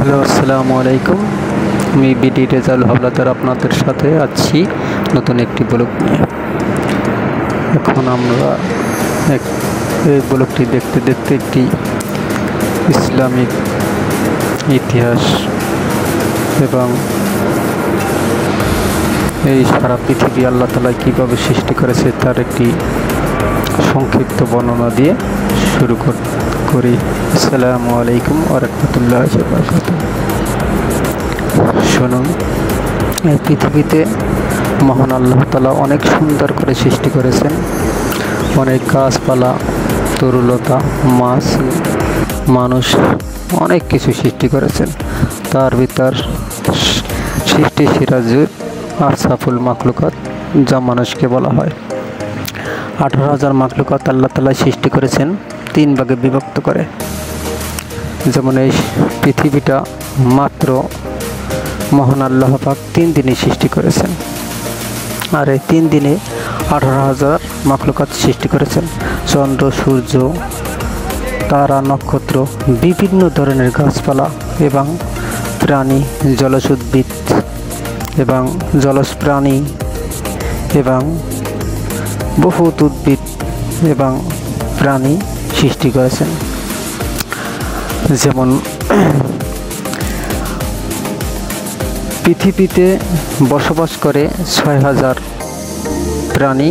Hello, আসসালামু আলাইকুম। আমি বিডি রেজাল হাওলাদার আপনাদের সাথে আছি নতুন একটি ব্লগ নিয়ে। এখন আমরা এই ব্লগটি দেখতে দেখতে একটি ইসলামিক ইতিহাস এবং এই সারা পৃথিবী আল্লাহ তাআলা কীভাবে সৃষ্টি করেছে তার একটি সংক্ষিপ্ত বর্ণনা দিয়ে শুরু করি। আসসালামু আলাইকুম ওয়া রাহমাতুল্লাহি ওয়া বারাকাতুহু। শুনুন, এই পৃথিবীতে মহান আল্লাহ তাআলা অনেক সুন্দর করে সৃষ্টি করেছেন। অনেক গাছপালা, তরুলতা, মাছ, মানুষ, অনেক কিছু সৃষ্টি করেছেন। তার ভিতর সৃষ্টি সিরাজুল আশরাফুল মাখলুকাত, যা মানুষকে বলা হয়। 18,000 মাখলুকাত আল্লাহ তাআলা সৃষ্টি করেছেন 3 ভাগে বিভক্ত করে। যেমন এই পৃথিবীটা মাত্র মহান আল্লাহ পাক 3 দিনে সৃষ্টি করেছেন, আর এই 3 দিনে 18,000 মাখলুকাত সৃষ্টি করেছেন। চন্দ্র, সূর্য, তারা, নক্ষত্র, বিভিন্ন ধরনের গাছপালা এবং প্রাণী, জলজ উদ্ভিদ এবং জলজ প্রাণী এবং বহুত উদ্ভিদ এবং প্রাণী সৃষ্টি করেছেন। যেমন পৃথিবীতে বসবাস করে 6,000 প্রাণী,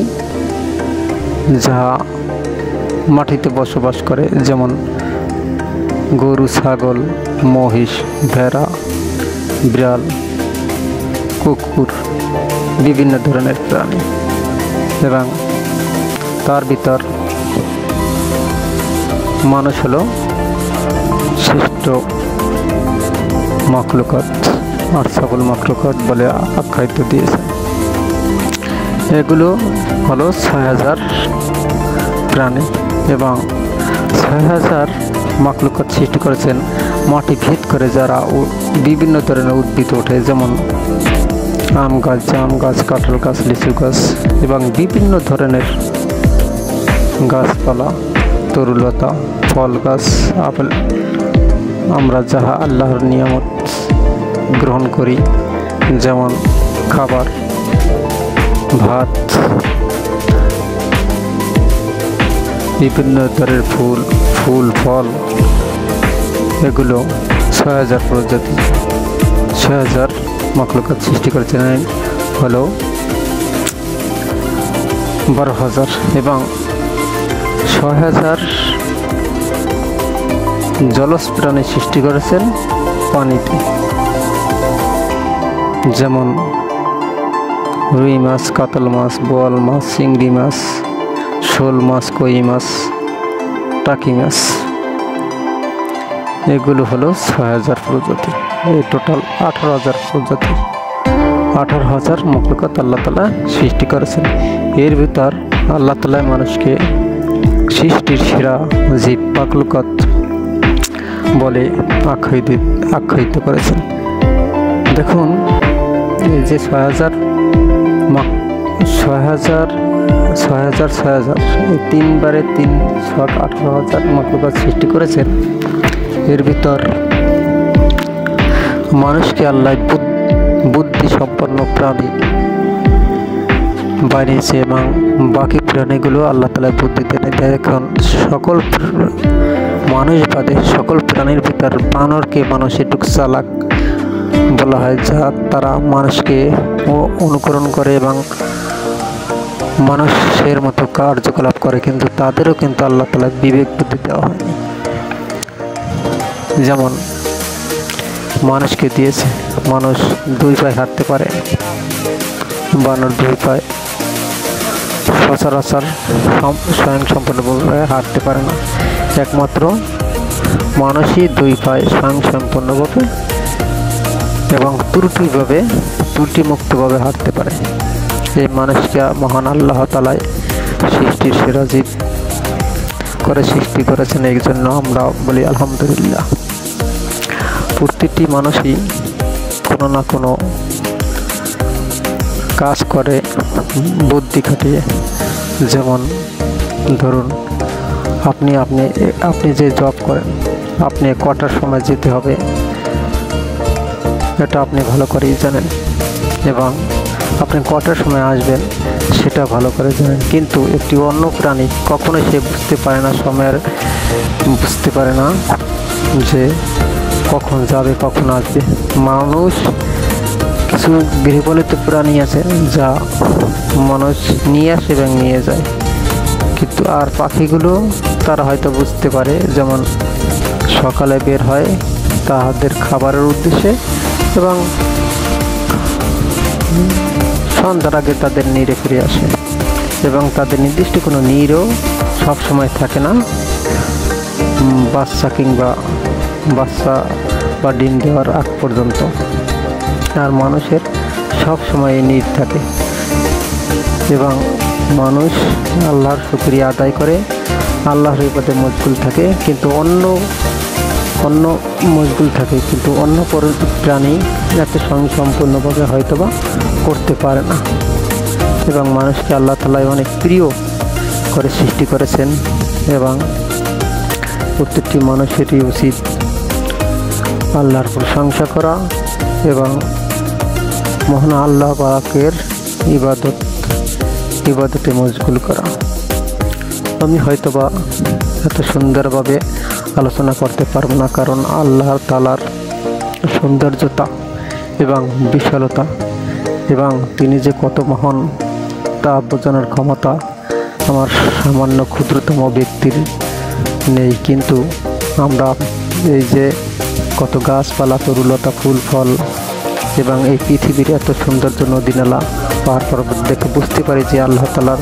যা মাটিতে বসবাস করে। যেমন গরু, ছাগল, মহিষ, ভেড়া, বিড়াল, কুকুর, বিভিন্ন ধরনের প্রাণী। এবং তার ভিতর মানুষ হলো শ্রেষ্ঠ মাখলুকাত, আশরাফুল মাখলুকাত বলে আখ্যায়িত দিয়েছেন। এগুলো হলো 6,000 প্রাণী এবং 6,000 মাখলুকাত সৃষ্টি করেছেন মাটি ভেদ করে, যারা বিভিন্ন ধরনের উদ্ভিদ ওঠে। যেমন আম গাছ, জাম গাছ, কাঁঠাল গাছ, লিচু গাছ এবং বিভিন্ন ধরনের গাছপালা, তরুলতা, ফল গাছ, আপেল। আমরা যাহা আল্লাহর নিয়ামত গ্রহণ করি, যেমন খাবার, ভাত, বিভিন্ন ধরনের ফুল, ফল, এগুলো 6,000 প্রজাতি, 6,000 মাখলুকাত সৃষ্টি করেছেন হলো 12,000 এবং 6,000 জলজ প্রাণী সৃষ্টি করেছেন পানিতে। যেমন রুই মাছ, কাতল মাছ, বোয়াল মাছ, চিংড়ি মাছ, শোল মাছ, কই মাছ, টাকি মাছ। এগুলো হলো 6,000 প্রজাতি। এই টোটাল 18,000 প্রজাতি, 18,000 মাখলুকাত আল্লাহ তাআলা সৃষ্টি করেছেন। এর ভিতর আল্লাহ তাআলা মানুষকে সৃষ্টির সেরা জীব মাখলুকাত বলে আখ্যায়িত করেছেন। দেখুন, এই যে 6,000 এই 3 বারে 3 ছক 18,000 মাখলুকাত সৃষ্টি করেছেন। এর ভিতর মানুষকে আল্লাহ বুদ্ধি সম্পন্ন প্রাণী বানিয়েছে এবং বাকি প্রাণীগুলো আল্লাহ তাআলা বুদ্ধিতে দেয়। এখন সকল মানুষ বাদে সকল প্রাণীর ভিতর বানরকে মানুষ একটু চালাক বলা হয়, যা তারা মানুষকে অনুকরণ করে এবং মানুষের মতো কার্যকলাপ করে, কিন্তু তাদেরও কিন্তু আল্লাহ তাআলা বিবেক বুদ্ধি দেওয়া হয়নি। যেমন মানুষকে দিয়েছে, মানুষ 2 পায়ে হাঁটতে পারে, বানর 2 পায়ে সচরাচর স্বয়ংসম্পূর্ণভাবে হাঁটতে পারে না। একমাত্র মানুষই 2 পায়ে স্বয়ংসম্পূর্ণভাবে এবং ত্রুটিমুক্তভাবে হাঁটতে পারে। এই মানুষকে মহান আল্লাহ তাআলা সৃষ্টির সেরা জীব করে সৃষ্টি করেছেন। এই জন্য আমরা বলি আলহামদুলিল্লাহ। প্রতিটি মানুষই কোনো না কোনো কাজ করে বুদ্ধি খাটিয়ে। যেমন ধরুন, আপনি যে জব করেন, আপনি কটার সময় যেতে হবে এটা আপনি ভালো করেই জানেন, এবং আপনি কটার সময় আসবেন সেটা ভালো করে জানেন। কিন্তু একটি অন্য প্রাণী কখনোই সে বুঝতে পারে না, সময়ের বুঝতে পারে না যে কখন যাবে কখন আসবে। মানুষ, কিছু গৃহপালিত প্রাণী আছে যা মানুষ নিয়ে আসে এবং নিয়ে যায়, কিন্তু আর পাখিগুলো তারা হয়তো বুঝতে পারে, যেমন সকালে বের হয় তাদের খাবারের উদ্দেশ্যে এবং সন্ধ্যার আগে তাদের নিড়ে ফিরে আসে, এবং তাদের নির্দিষ্ট কোনো নিড়ও সবসময় থাকে না বাচ্চা বা ডিম দেওয়ার আগ পর্যন্ত। আর মানুষের সব সময় নিড় থাকে, এবং মানুষ আল্লাহর শুকরিয়া আদায় করে, আল্লাহর ইবাদতে মশগুল থাকে, কিন্তু অন্য মশগুল থাকে, কিন্তু অন্য প্রাণী এত সম্পূর্ণভাবে হয়তোবা করতে পারে না। এবং মানুষকে আল্লাহ তাআলা অনেক প্রিয় করে সৃষ্টি করেছেন, এবং প্রত্যেকটি মানুষেরই উচিত আল্লাহর প্রশংসা করা এবং মহান আল্লাহ পাকের ইবাদতে মশগুল করা। আমি হয়তোবা এত সুন্দরভাবে আলোচনা করতে পারবো না, কারণ আল্লাহ তাআলার সৌন্দর্যতা এবং বিশালতা এবং তিনি যে কত মহান তা বোঝানোর ক্ষমতা আমার সামান্য ক্ষুদ্রতম ব্যক্তির নেই। কিন্তু আমরা এই যে কত গাছপালা, তরুলতা, ফুল ফল এবং এই পৃথিবীর এত সৌন্দর্য, নদী নালা, পাহাড় পর্বত দেখে বুঝতে পারি যে আল্লাহ তাআলার